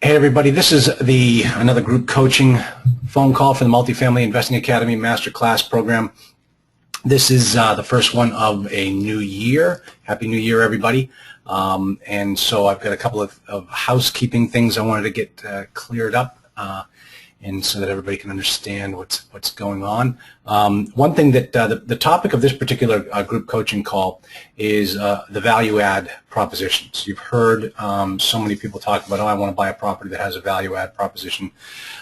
Hey everybody, this is another group coaching phone call for the Multifamily Investing Academy Masterclass program. This is the first one of a new year. Happy New Year, everybody. And so I've got a couple of housekeeping things I wanted to get cleared up, and so that everybody can understand what's going on. One thing that the topic of this particular group coaching call is the value add propositions. You've heard so many people talk about, oh, I want to buy a property that has a value add proposition.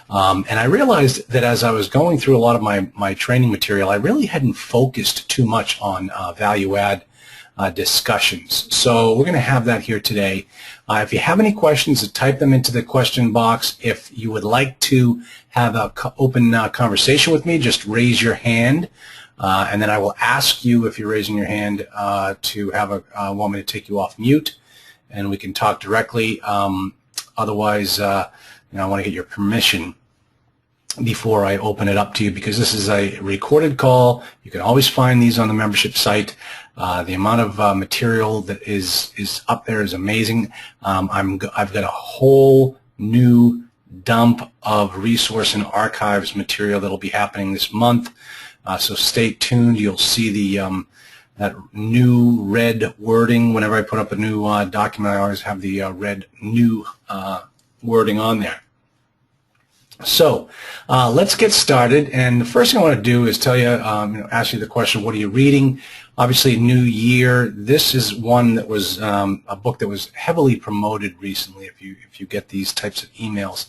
And I realized that as I was going through a lot of my training material, I really hadn't focused too much on value add discussions. So we're going to have that here today. If you have any questions, type them into the question box. If you would like to have an open conversation with me, just raise your hand, and then I will ask you, if you're raising your hand, to have want me to take you off mute, and we can talk directly. Otherwise, I want to get your permission before I open it up to you, because this is a recorded call. You can always find these on the membership site. The amount of material that is up there is amazing. I've got a whole new dump of resource and archives material that will be happening this month. So stay tuned. You'll see the that new red wording whenever I put up a new document. I always have the red new wording on there. So let's get started, and the first thing I want to do is tell you, ask you the question, what are you reading? Obviously, New Year. This is one that was a book that was heavily promoted recently. If you get these types of emails,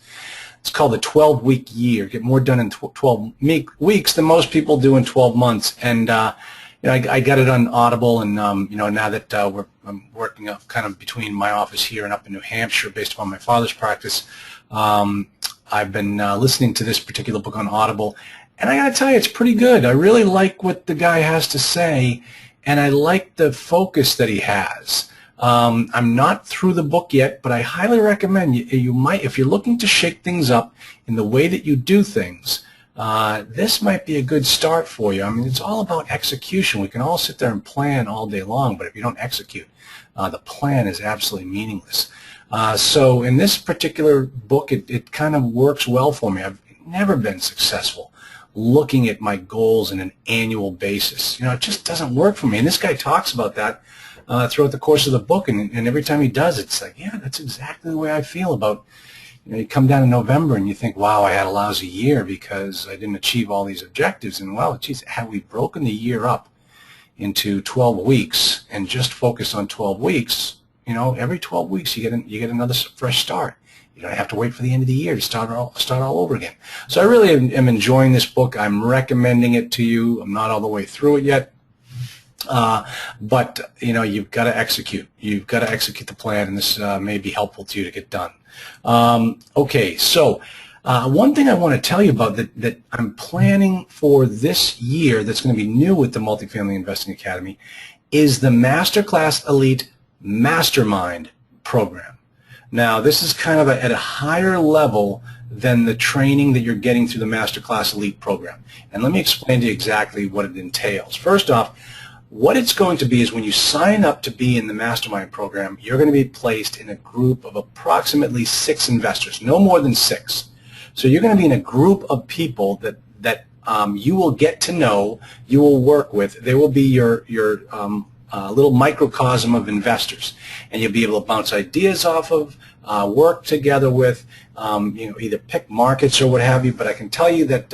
it's called The 12-Week Year. Get more done in 12 weeks than most people do in 12 months. And I got it on Audible, and now that I'm working up kind of between my office here and up in New Hampshire, based upon my father's practice. I've been listening to this particular book on Audible, and I got to tell you, it's pretty good. I really like what the guy has to say, and I like the focus that he has. I'm not through the book yet, but I highly recommend you might, if you're looking to shake things up in the way that you do things, this might be a good start for you. I mean, it's all about execution. We can all sit there and plan all day long, but if you don't execute, the plan is absolutely meaningless. So in this particular book, it kind of works well for me. I've never been successful looking at my goals on an annual basis. It just doesn't work for me. And this guy talks about that throughout the course of the book, and every time he does, it's like, yeah, that's exactly the way I feel about, you come down in November and you think, wow, I had a lousy year because I didn't achieve all these objectives. And, well, geez, had we broken the year up into 12 weeks and just focused on 12 weeks, every 12 weeks you get another fresh start. You don't have to wait for the end of the year to start all over again. So I really am enjoying this book. I'm recommending it to you. I'm not all the way through it yet, but you've got to execute. You've got to execute the plan, and this may be helpful to you to get done. Okay, so one thing I want to tell you about that I'm planning for this year that's going to be new with the Multifamily Investing Academy is the Masterclass Elite Mastermind program. Now, this is kind of at a higher level than the training that you're getting through the Masterclass Elite program. And let me explain to you exactly what it entails. First off, what it's going to be is when you sign up to be in the Mastermind program, you're going to be placed in a group of approximately 6 investors, no more than 6. So you're going to be in a group of people that you will get to know, you will work with. They will be your little microcosm of investors, and you'll be able to bounce ideas off of, work together with, either pick markets or what have you. But I can tell you that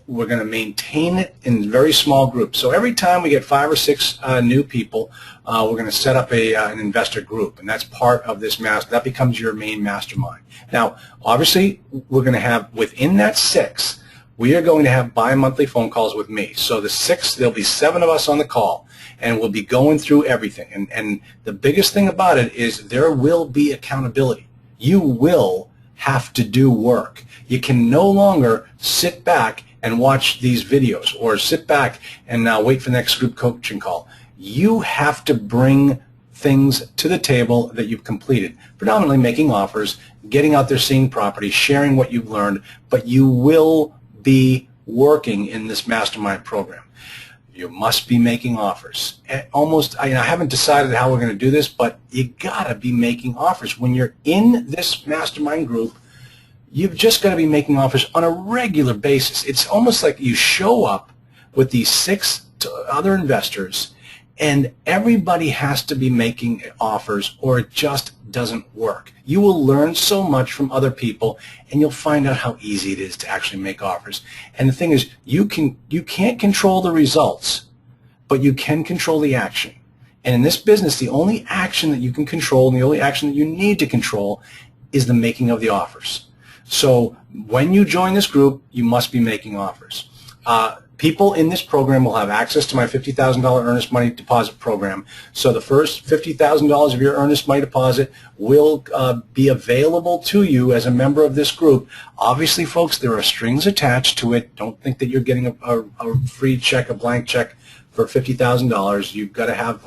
we're going to maintain it in very small groups. So every time we get 5 or 6 new people, we're going to set up an investor group, and that's part of this that becomes your main mastermind. Now, obviously, we're going to have within that 6. We are going to have bi-monthly phone calls with me. So there'll be 7 of us on the call, and we'll be going through everything. And the biggest thing about it is there will be accountability. You will have to do work. You can no longer sit back and watch these videos or sit back and wait for the next group coaching call. You have to bring things to the table that you've completed, predominantly making offers, getting out there, seeing property, sharing what you've learned, but you will be working in this mastermind program. You must be making offers. I haven't decided how we're going to do this, but you got to be making offers. When you're in this mastermind group, you've just got to be making offers on a regular basis. It's almost like you show up with these 6 other investors, and everybody has to be making offers or it just doesn't work. You will learn so much from other people, and you'll find out how easy it is to actually make offers. And the thing is, you can't control the results, but you can control the action. And in this business, the only action that you can control and the only action that you need to control is the making of the offers. So when you join this group, you must be making offers. People in this program will have access to my $50,000 earnest money deposit program. So the first $50,000 of your earnest money deposit will be available to you as a member of this group. Obviously, folks, there are strings attached to it. Don't think that you're getting a free check, a blank check for $50,000. You've got to have,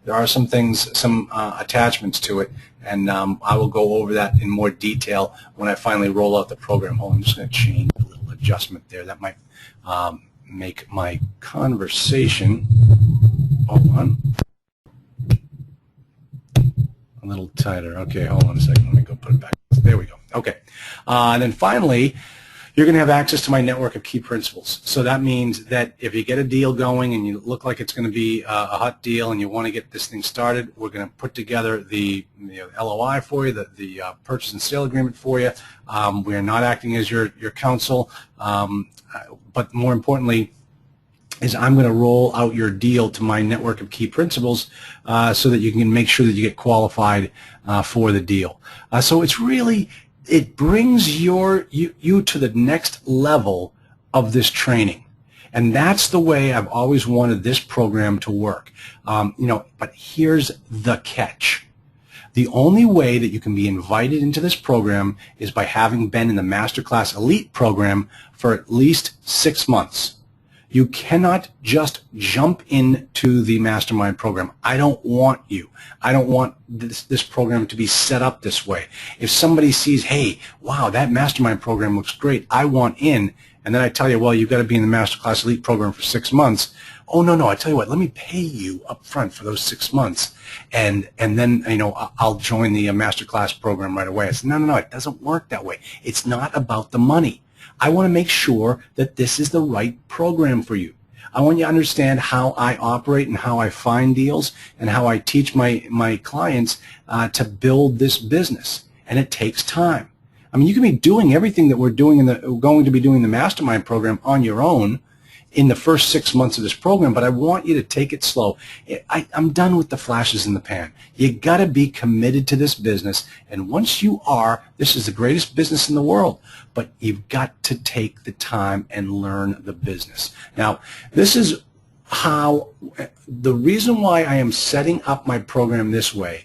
there are some things, some attachments to it, and I will go over that in more detail when I finally roll out the program. Hold on, I'm just going to change a little adjustment there. That might make my conversation, hold on, a little tighter. Okay, hold on a second. Let me go put it back. There we go. Okay. And then finally, you're going to have access to my network of key principals. So that means that if you get a deal going and you look like it's going to be a hot deal and you want to get this thing started, we're going to put together the LOI for you, the purchase and sale agreement for you. We are not acting as your counsel, but more importantly is I'm going to roll out your deal to my network of key principals so that you can make sure that you get qualified for the deal. So it's really, it brings you to the next level of this training. And that's the way I've always wanted this program to work. But here's the catch. The only way that you can be invited into this program is by having been in the Masterclass Elite program for at least 6 months. You cannot just jump into the mastermind program. I don't want you. I don't want this program to be set up this way. If somebody sees, hey, wow, that mastermind program looks great, I want in, and then I tell you, well, you've got to be in the Masterclass Elite program for 6 months. Oh, no, I tell you what, let me pay you up front for those 6 months, and then, I'll join the Masterclass program right away. I said, no, it doesn't work that way. It's not about the money. I want to make sure that this is the right program for you. I want you to understand how I operate and how I find deals and how I teach my clients to build this business. And it takes time. I mean, you can be doing everything that we're doing going to be doing the mastermind program on your own in the first 6 months of this program, but I want you to take it slow. I'm done with the flashes in the pan. You got to be committed to this business, and once you are, this is the greatest business in the world, but you've got to take the time and learn the business. Now, this is the reason why I am setting up my program this way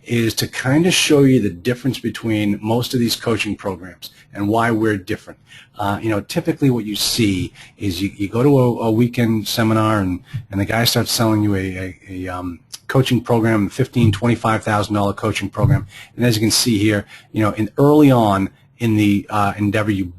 is to kind of show you the difference between most of these coaching programs and why we're different. Typically what you see is you go to a weekend seminar and the guy starts selling you a coaching program, $15,000, $25,000 coaching program, and as you can see here, early on in the endeavor, you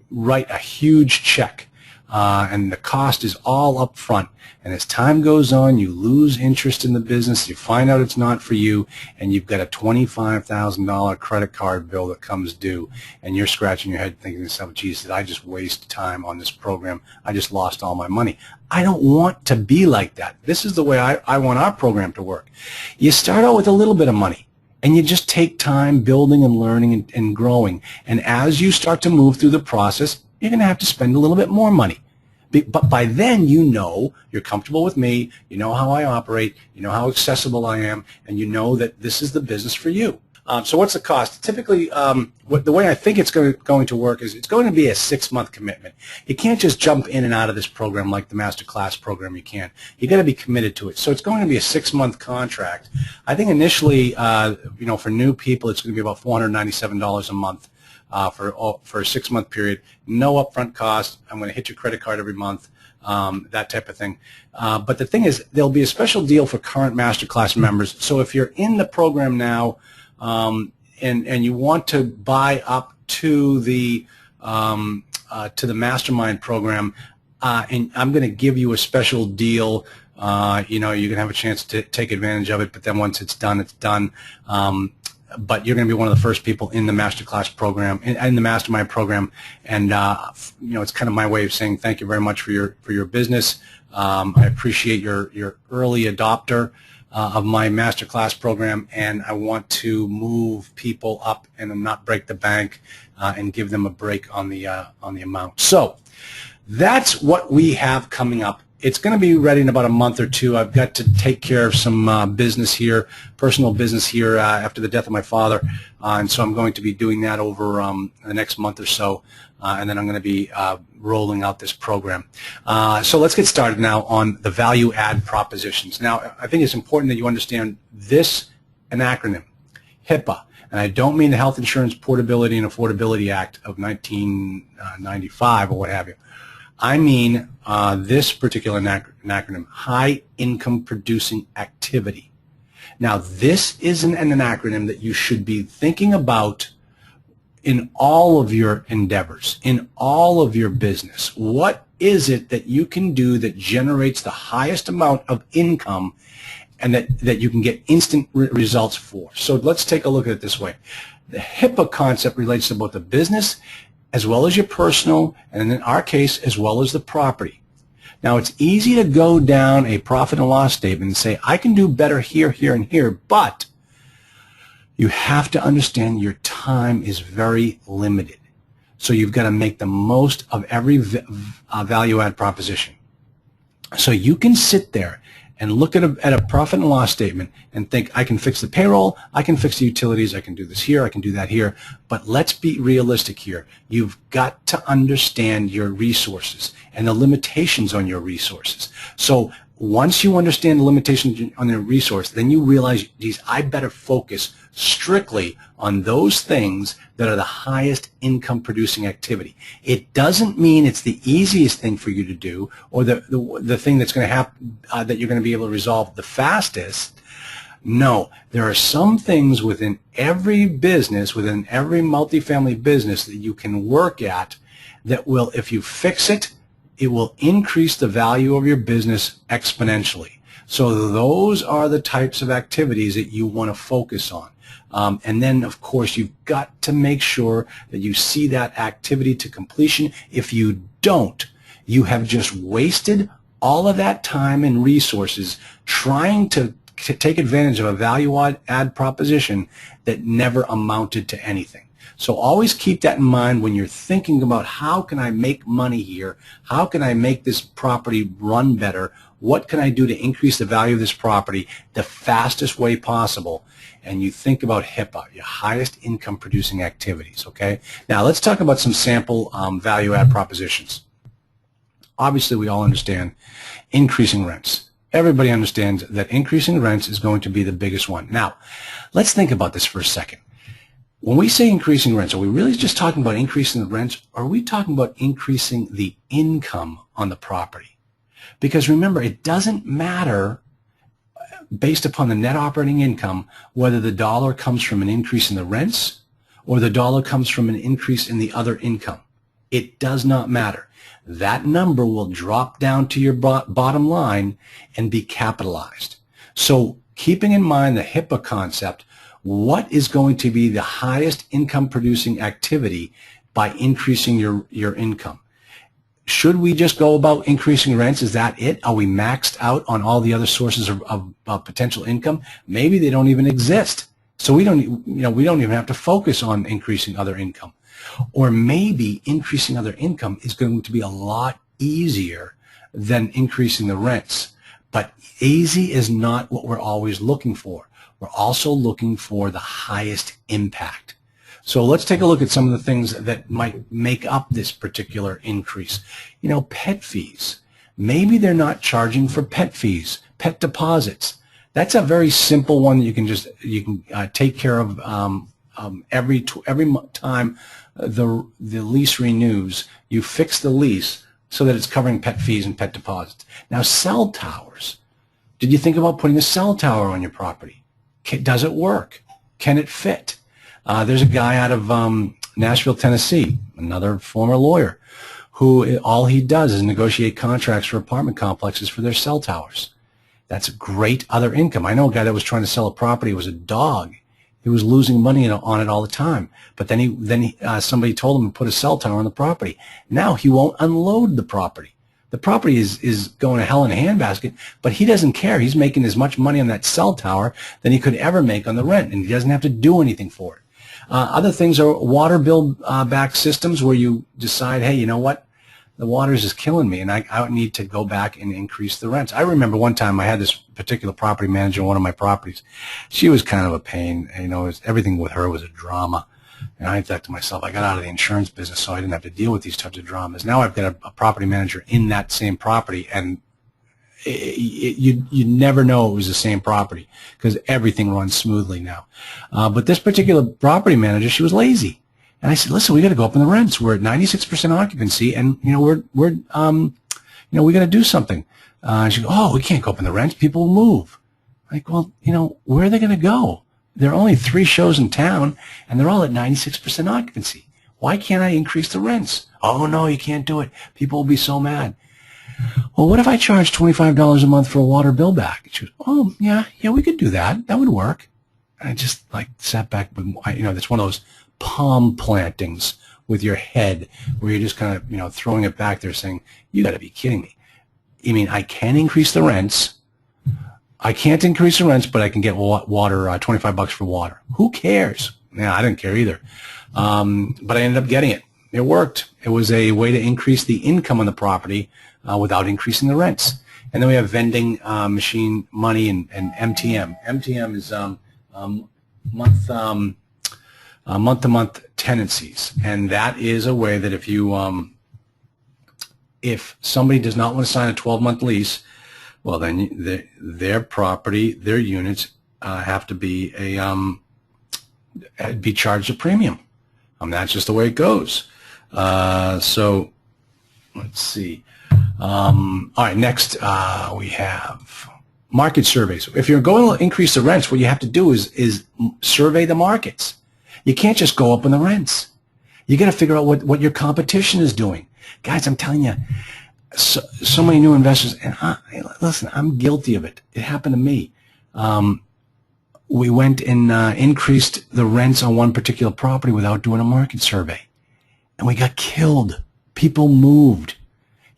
write a huge check. And the cost is all up front. And as time goes on, you lose interest in the business, you find out it's not for you, and you've got a $25,000 credit card bill that comes due, and you're scratching your head thinking to yourself, geez, did I just waste time on this program? I just lost all my money. I don't want to be like that. This is the way I want our program to work. You start out with a little bit of money, and you just take time building and learning and growing. And as you start to move through the process, you're going to have to spend a little bit more money. But by then, you're comfortable with me, you know how I operate, you know how accessible I am, and you know that this is the business for you. So what's the cost? Typically, the way I think it's going to work is it's going to be a 6-month commitment. You can't just jump in and out of this program like the Masterclass program you can. You got to be committed to it. So it's going to be a 6-month contract. I think initially, for new people, it's going to be about $497 a month. For a 6-month period, no upfront cost. I'm going to hit your credit card every month, that type of thing. But the thing is, there'll be a special deal for current Masterclass members. So if you're in the program now and you want to buy up to the mastermind program, and I'm going to give you a special deal. You know, you can have a chance to take advantage of it, but then once it's done, it's done. But you're going to be one of the first people in the masterclass program, in the mastermind program, and you know, it's kind of my way of saying thank you very much for your business. I appreciate your early adopter of my masterclass program, and I want to move people up and not break the bank, and give them a break on the amount. So that's what we have coming up. It's going to be ready in about a month or two. I've got to take care of some business here, personal business here after the death of my father, and so I'm going to be doing that over the next month or so, and then I'm going to be rolling out this program. So let's get started now on the value add propositions. Now, I think it's important that you understand this, an acronym, HIPAA, and I don't mean the Health Insurance Portability and Affordability Act of 1995 or what have you. I mean this particular acronym, High Income Producing Activity. Now, this is an acronym that you should be thinking about in all of your endeavors, in all of your business. What is it that you can do that generates the highest amount of income and that you can get instant results for? So let's take a look at it this way. The HIPAA concept relates to both the business as well as your personal, and in our case, as well as the property. Now, it's easy to go down a profit and loss statement and say, I can do better here, here, and here, but you have to understand your time is very limited. So you've got to make the most of every value add proposition. So you can sit there and look at a profit and loss statement and think, I can fix the payroll, I can fix the utilities, I can do this here, I can do that here. But let's be realistic here. You've got to understand your resources and the limitations on your resources. So once you understand the limitations on your resource, then you realize, geez, I better focus strictly on those things that are the highest income producing activity. It doesn't mean it's the easiest thing for you to do or the thing that's going to happen that you're going to be able to resolve the fastest. No, there are some things within every business, within every multifamily business that you can work at that will, if you fix it, it will increase the value of your business exponentially. So those are the types of activities that you want to focus on. And then, of course, you've got to make sure that you see that activity to completion. If you don't, you have just wasted all of that time and resources trying to take advantage of a value add proposition that never amounted to anything. So always keep that in mind when you're thinking about how can I make money here? How can I make this property run better? What can I do to increase the value of this property the fastest way possible? And you think about HIPAA, your highest income producing activities, okay? Now let's talk about some sample value add propositions. Obviously we all understand increasing rents. Everybody understands that increasing rents is going to be the biggest one. Now, let's think about this for a second. When we say increasing rents, are we really just talking about increasing the rents, or are we talking about increasing the income on the property? Because remember, it doesn't matter based upon the net operating income whether the dollar comes from an increase in the rents or the dollar comes from an increase in the other income. It does not matter. That number will drop down to your bottom line and be capitalized. So keeping in mind the HIPAA concept, what is going to be the highest income producing activity by increasing your income? Should we just go about increasing rents? Is that it? Are we maxed out on all the other sources of potential income? Maybe they don't even exist. So we don't even have to focus on increasing other income. Or maybe increasing other income is going to be a lot easier than increasing the rents. But easy is not what we're always looking for. We're also looking for the highest impact. So let's take a look at some of the things that might make up this particular increase. You know, pet fees. Maybe they're not charging for pet fees, pet deposits. That's a very simple one that you can take care of every time the lease renews. You fix the lease so that it's covering pet fees and pet deposits. Now, cell towers. Did you think about putting a cell tower on your property? Does it work? Can it fit? There's a guy out of Nashville, Tennessee, another former lawyer, who all he does is negotiate contracts for apartment complexes for their cell towers. That's a great other income. I know a guy that was trying to sell a property. It was a dog. He was losing money on it all the time. But then somebody told him to put a cell tower on the property. Now he won't unload the property. The property is going to hell in a handbasket, but he doesn't care. He's making as much money on that cell tower than he could ever make on the rent, and he doesn't have to do anything for it. Other things are water bill back systems where you decide, hey, you know what? The water is just killing me, and I need to go back and increase the rents. I remember one time I had this particular property manager on one of my properties. She was kind of a pain. You know, everything with her was a drama. And I thought to myself, I got out of the insurance business so I didn't have to deal with these types of dramas. Now I've got a property manager in that same property, and you never know it was the same property because everything runs smoothly now. But this particular property manager, she was lazy. And I said, listen, we got to go up in the rents. We're at 96% occupancy, and we got to do something. She goes, oh, we can't go up in the rents. People will move. I'm like, well, where are they going to go? There are only 3 shows in town, and they're all at 96% occupancy. Why can't I increase the rents? Oh, no, you can't do it. People will be so mad. Well, what if I charge $25 a month for a water bill back? She goes, oh, yeah, we could do that. That would work. And I just sat back, that's one of those palm plantings with your head where you're just kind of, throwing it back there saying, you got to be kidding me. You mean I can increase the rents? I can't increase the rents, but I can get water, $25 for water. Who cares? Yeah, I didn't care either. But I ended up getting it. It worked. It was a way to increase the income on the property without increasing the rents. And then we have vending machine money and MTM. MTM is month-to-month tenancies, and that is a way that if somebody does not want to sign a 12-month lease, well, then their property, their units have to be be charged a premium. That's just the way it goes. So let's see. All right, next we have market surveys. If you're going to increase the rents, what you have to do is survey the markets. You can't just go up on the rents. You got to figure out what your competition is doing. Guys, I'm telling you, so many new investors, and listen, I'm guilty of it. It happened to me. We went and increased the rents on one particular property without doing a market survey, and we got killed. People moved.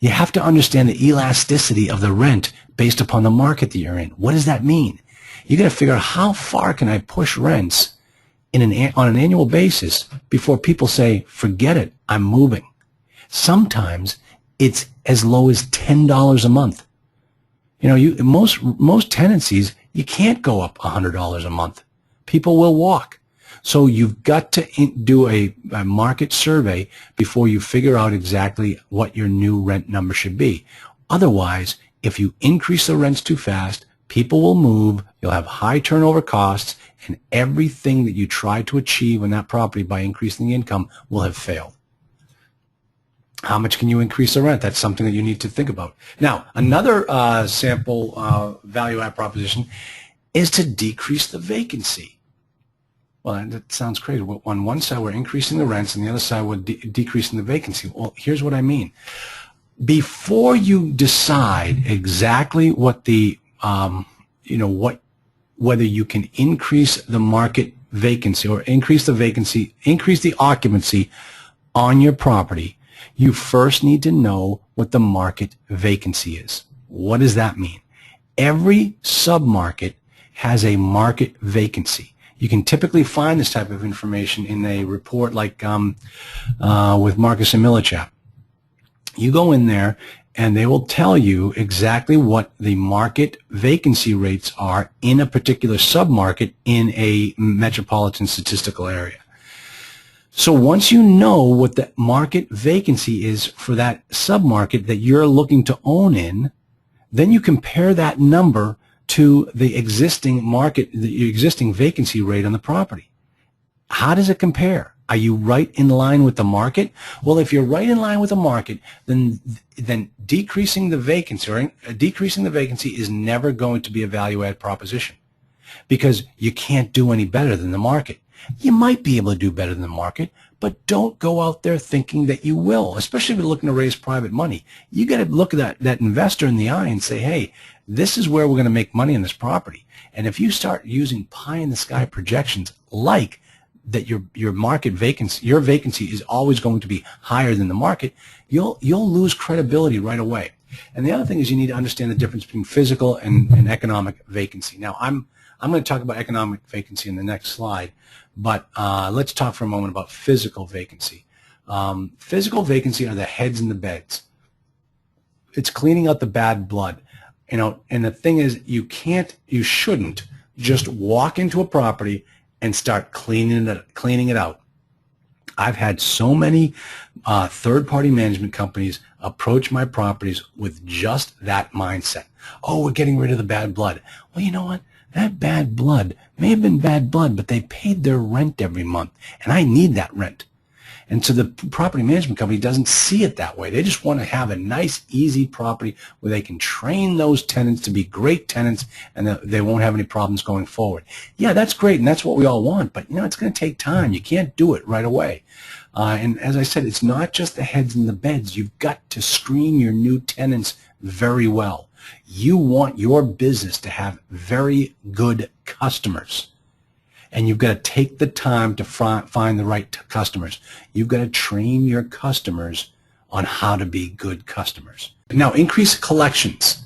You have to understand the elasticity of the rent based upon the market that you're in. What does that mean? You got to figure out how far can I push rents on an annual basis before people say, forget it, I'm moving. Sometimes it's as low as $10 a month. Most tenancies, you can't go up $100 a month. People will walk. So you've got to do a market survey before you figure out exactly what your new rent number should be. Otherwise, if you increase the rents too fast, people will move, you'll have high turnover costs, and everything that you try to achieve on that property by increasing the income will have failed. How much can you increase the rent? That's something that you need to think about. Now, another sample value-add proposition is to decrease the vacancy. Well, that sounds crazy. On one side, we're increasing the rents, and the other side, we're decreasing the vacancy. Well, here's what I mean. Before you decide exactly what the, whether you can increase the market vacancy or increase the occupancy on your property, you first need to know what the market vacancy is. What does that mean? Every submarket has a market vacancy. You can typically find this type of information in a report like with Marcus and Millichap. You go in there and they will tell you exactly what the market vacancy rates are in a particular submarket in a metropolitan statistical area. So once you know what the market vacancy is for that submarket that you're looking to own in, then you compare that number to the existing vacancy rate on the property. How does it compare? Are you right in line with the market? Well, if you're right in line with the market, then decreasing the vacancy is never going to be a value-add proposition because you can't do any better than the market. You might be able to do better than the market, but don't go out there thinking that you will, especially if you're looking to raise private money. You got to look at that investor in the eye and say, hey, this is where we're going to make money in this property. And if you start using pie in the sky projections like that your market vacancy, your vacancy is always going to be higher than the market, you'll lose credibility right away. And the other thing is you need to understand the difference between physical and economic vacancy. Now, I'm going to talk about economic vacancy in the next slide, but let's talk for a moment about physical vacancy. Physical vacancy are the heads in the beds. It's cleaning out the bad blood. You know, and the thing is, you shouldn't just walk into a property and start cleaning it out. I've had so many third-party management companies approach my properties with just that mindset. Oh, we're getting rid of the bad blood. Well, you know what? That bad blood may have been bad blood, but they paid their rent every month, and I need that rent. And so the property management company doesn't see it that way. They just want to have a nice, easy property where they can train those tenants to be great tenants and they won't have any problems going forward. Yeah, that's great, and that's what we all want, but, you know, it's going to take time. You can't do it right away. And as I said, it's not just the heads in the beds. You've got to screen your new tenants very well. You want your business to have very good customers. And you've got to take the time to find the right customers. You've got to train your customers on how to be good customers. Now, increase collections.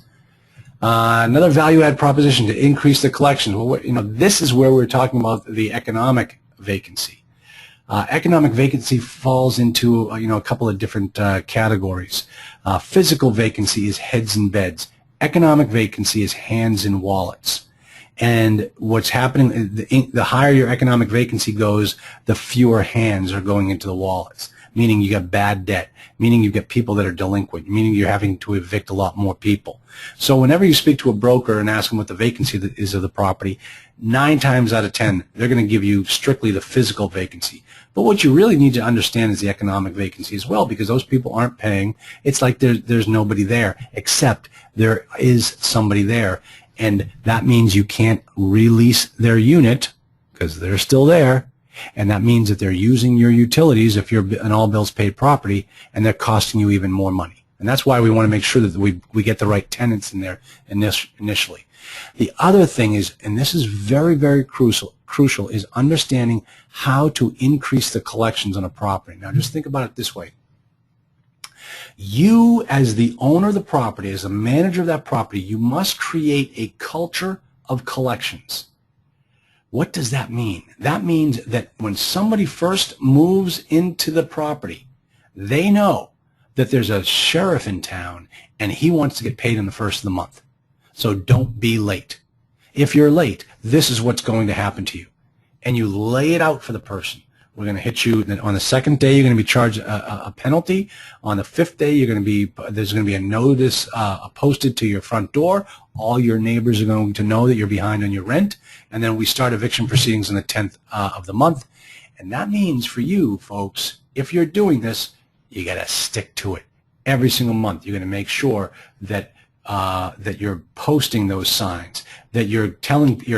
Another value-add proposition to increase the collections. Well, you know, this is where we're talking about the economic vacancy. Economic vacancy falls into a couple of different categories. Physical vacancy is heads and beds. Economic vacancy is hands and wallets. And what's happening, the higher your economic vacancy goes, the fewer hands are going into the wallets, meaning you got bad debt, meaning you get people that are delinquent, meaning you're having to evict a lot more people. So whenever you speak to a broker and ask them what the vacancy is of the property, 9 times out of 10, they're going to give you strictly the physical vacancy. But what you really need to understand is the economic vacancy as well, because those people aren't paying. It's like there's nobody there, except there is somebody there. And that means you can't release their unit because they're still there. And that means that they're using your utilities if you're an all bills paid property, and they're costing you even more money. And that's why we want to make sure that we get the right tenants in there initially. The other thing is, and this is very, very crucial, is understanding how to increase the collections on a property. Now, just think about it this way. You, as the owner of the property, as the manager of that property, you must create a culture of collections. What does that mean? That means that when somebody first moves into the property, they know that there's a sheriff in town and he wants to get paid on the first of the month. So don't be late. If you're late, this is what's going to happen to you. And you lay it out for the person. We're going to hit you on the second day. You're going to be charged a penalty. On the 5th day, there's going to be a notice posted to your front door. All your neighbors are going to know that you're behind on your rent. And then we start eviction proceedings on the 10th of the month. And that means for you folks, if you're doing this, you got to stick to it. Every single month, you're going to make sure that that you're posting those signs, that you're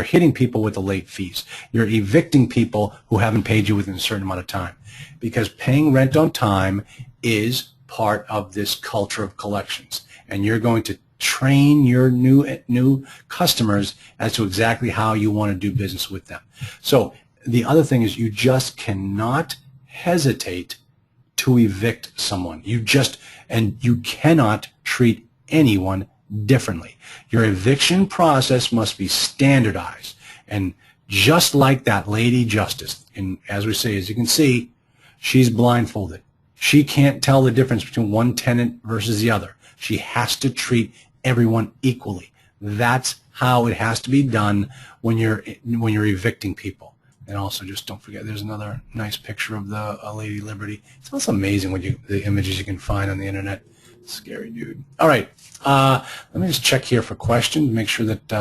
hitting people with the late fees, you're evicting people who haven't paid you within a certain amount of time, because paying rent on time is part of this culture of collections, and you're going to train your new customers as to exactly how you want to do business with them. So the other thing is, you just cannot hesitate to evict someone. You cannot treat anyone differently. Your eviction process must be standardized. And just like that lady justice, and as we say, as you can see, she's blindfolded. She can't tell the difference between one tenant versus the other. She has to treat everyone equally. That's how it has to be done when you're evicting people. And also, just don't forget, there's another nice picture of the Lady Liberty. It's also amazing the images you can find on the internet. Scary dude. All right. Let me just check here for questions. Make sure that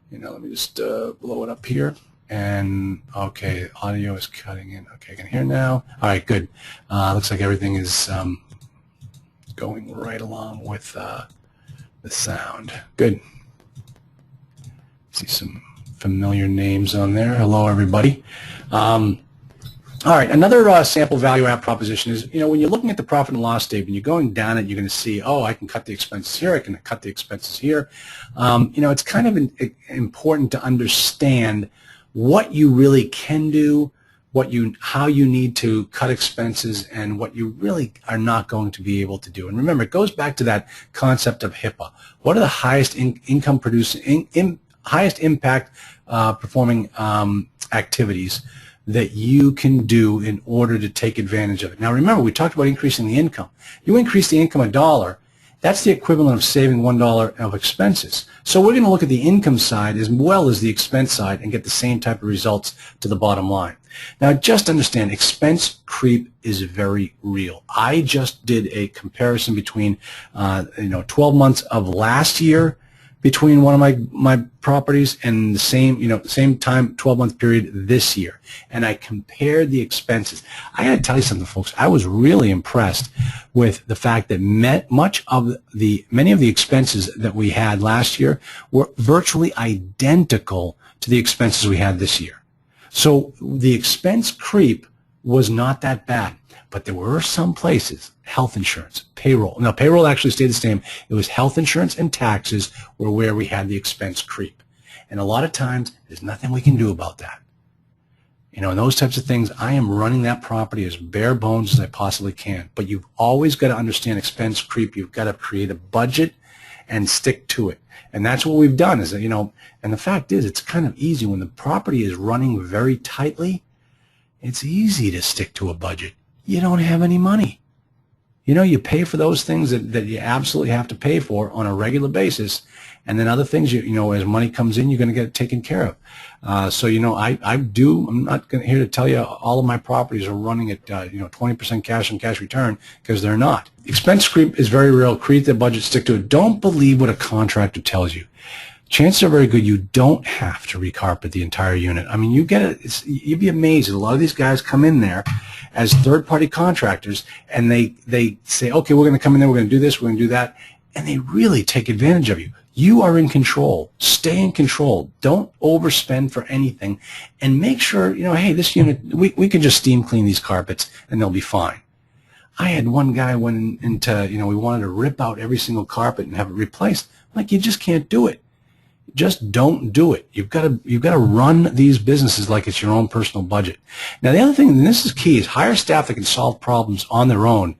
let me just blow it up here. And okay, audio is cutting in. Okay, I can hear now. All right, good. Looks like everything is going right along with the sound. Good. See some familiar names on there. Hello, everybody. All right, another sample value add proposition is, when you're looking at the profit and loss statement, you're going down it, you're going to see, oh, I can cut the expenses here, I can cut the expenses here. It's kind of important to understand what you really can do, how you need to cut expenses, and what you really are not going to be able to do. And remember, it goes back to that concept of HIPAA. What are the highest income producing, highest impact performing activities that you can do in order to take advantage of it? Now remember, we talked about increasing the income. You increase the income $1, that's the equivalent of saving $1 of expenses. So we're going to look at the income side as well as the expense side and get the same type of results to the bottom line. Now just understand, expense creep is very real. I just did a comparison between 12 months of last year between one of my properties and the same time 12-month period this year, and I compared the expenses. I got to tell you something, folks. I was really impressed with the fact that many of the expenses that we had last year were virtually identical to the expenses we had this year. So the expense creep was not that bad. But there were some places, health insurance, payroll. Now, payroll actually stayed the same. It was health insurance and taxes were where we had the expense creep. And a lot of times, there's nothing we can do about that. And those types of things, I am running that property as bare bones as I possibly can. But you've always got to understand expense creep. You've got to create a budget and stick to it. And that's what we've done is that, and the fact is, it's kind of easy when the property is running very tightly. It's easy to stick to a budget. You don't have any money. You pay for those things that you absolutely have to pay for on a regular basis, and then other things, as money comes in, you're going to get it taken care of. So, I'm not here to tell you all of my properties are running at, 20% cash on cash return, because they're not. Expense creep is very real. Create the budget, stick to it. Don't believe what a contractor tells you. Chances are very good you don't have to recarpet the entire unit. I mean, you'd be amazed. A lot of these guys come in there as third-party contractors, and they say, okay, we're going to come in there, we're going to do this, we're going to do that, and they really take advantage of you. You are in control. Stay in control. Don't overspend for anything, and make sure, hey, this unit, we can just steam clean these carpets, and they'll be fine. I had one guy went into, we wanted to rip out every single carpet and have it replaced. I'm like, you just can't do it. Just don't do it. You've got to run these businesses like it's your own personal budget. Now, the other thing, and this is key, is hire staff that can solve problems on their own.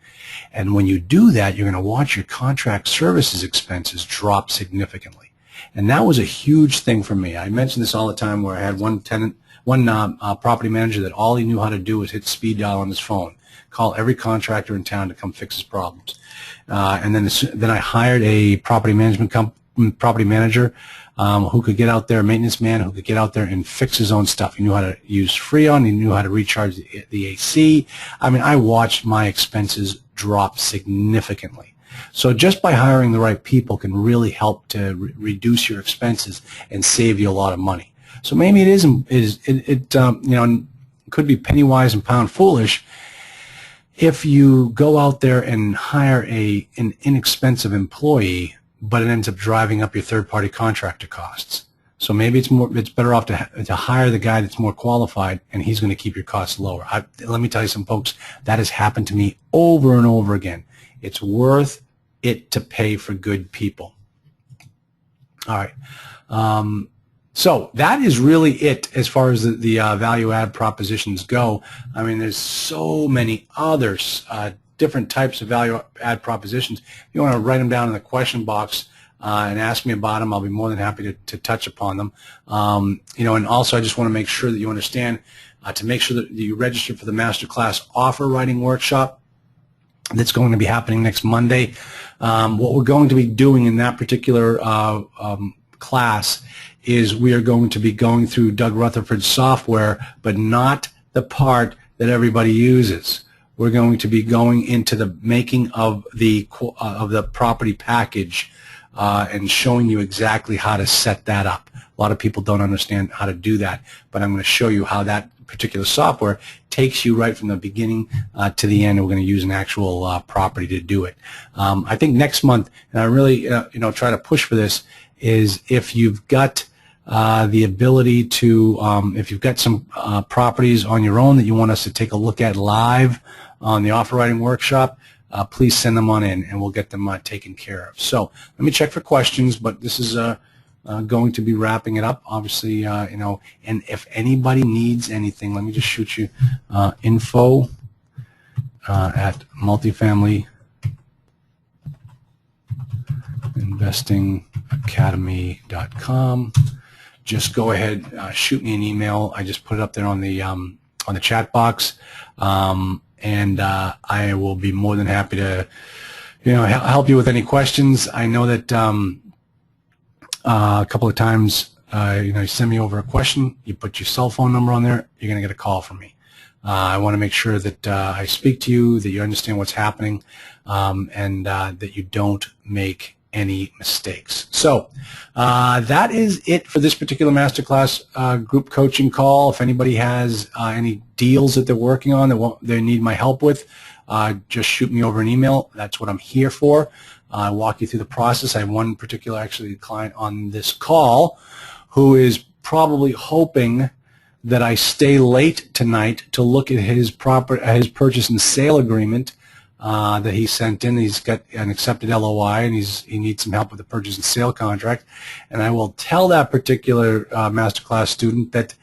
And when you do that, you're going to watch your contract services expenses drop significantly. And that was a huge thing for me. I mention this all the time, where I had one property manager that all he knew how to do was hit speed dial on his phone, call every contractor in town to come fix his problems. And then I hired a property manager who could get out there, a maintenance man who could get out there and fix his own stuff. He knew how to use Freon. He knew how to recharge the AC. I mean, I watched my expenses drop significantly. So just by hiring the right people can really help to reduce your expenses and save you a lot of money. So maybe it could be penny-wise and pound foolish if you go out there and hire an inexpensive employee, but it ends up driving up your third-party contractor costs. So maybe it's better off to hire the guy that's more qualified, and he's going to keep your costs lower. Let me tell you some folks, that has happened to me over and over again. It's worth it to pay for good people. All right. So that is really it as far as the value-add propositions go. I mean, there's so many others, different types of value-add propositions. If you want to write them down in the question box and ask me about them, I'll be more than happy to touch upon them. And also I just want to make sure that you understand to make sure that you register for the Masterclass Offer Writing Workshop that's going to be happening next Monday. What we're going to be doing in that particular class is we are going to be going through Doug Rutherford's software, but not the part that everybody uses. We're going to be going into the making of the property package and showing you exactly how to set that up. A lot of people don't understand how to do that, but I'm going to show you how that particular software takes you right from the beginning to the end. We're going to use an actual property to do it. I think next month, and I really try to push for this, is if you've got the ability to, if you've got some properties on your own that you want us to take a look at live on the offer writing workshop, please send them on in and we'll get them taken care of. So let me check for questions, but this is going to be wrapping it up, obviously, you know, and if anybody needs anything, let me just shoot you info at multifamilyinvestingacademy.com. Just go ahead, shoot me an email. I just put it up there on the chat box, and I will be more than happy to, you know, help you with any questions. I know that a couple of times, you know, you send me over a question, you put your cell phone number on there, you're going to get a call from me. I want to make sure that I speak to you, that you understand what's happening, and that you don't make any mistakes. So that is it for this particular masterclass group coaching call. If anybody has any deals that they're working on that they need my help with, just shoot me over an email. That's what I'm here for. I'll walk you through the process. I have one particular actually client on this call who is probably hoping that I stay late tonight to look at his purchase and sale agreement that he sent in. He's got an accepted LOI and he needs some help with the purchase and sale contract. And I will tell that particular masterclass student that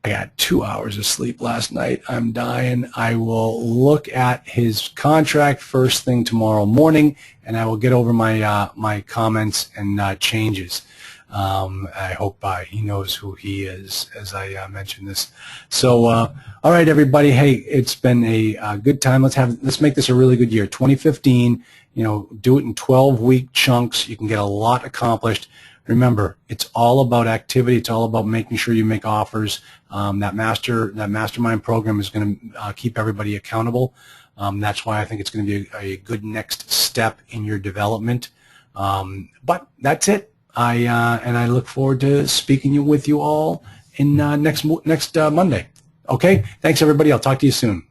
I got 2 hours of sleep last night. I'm dying. I will look at his contract first thing tomorrow morning, and I will get over my my comments and changes. I hope he knows who he is as I mention this. So, all right, everybody. Hey, it's been a good time. Let's make this a really good year. 2015. You know, do it in 12-week chunks. You can get a lot accomplished. Remember, it's all about activity. It's all about making sure you make offers. That mastermind program is going to keep everybody accountable. That's why I think it's going to be a good next step in your development. But that's it. And I look forward to speaking with you all in next Monday. Okay. Thanks, everybody. I'll talk to you soon.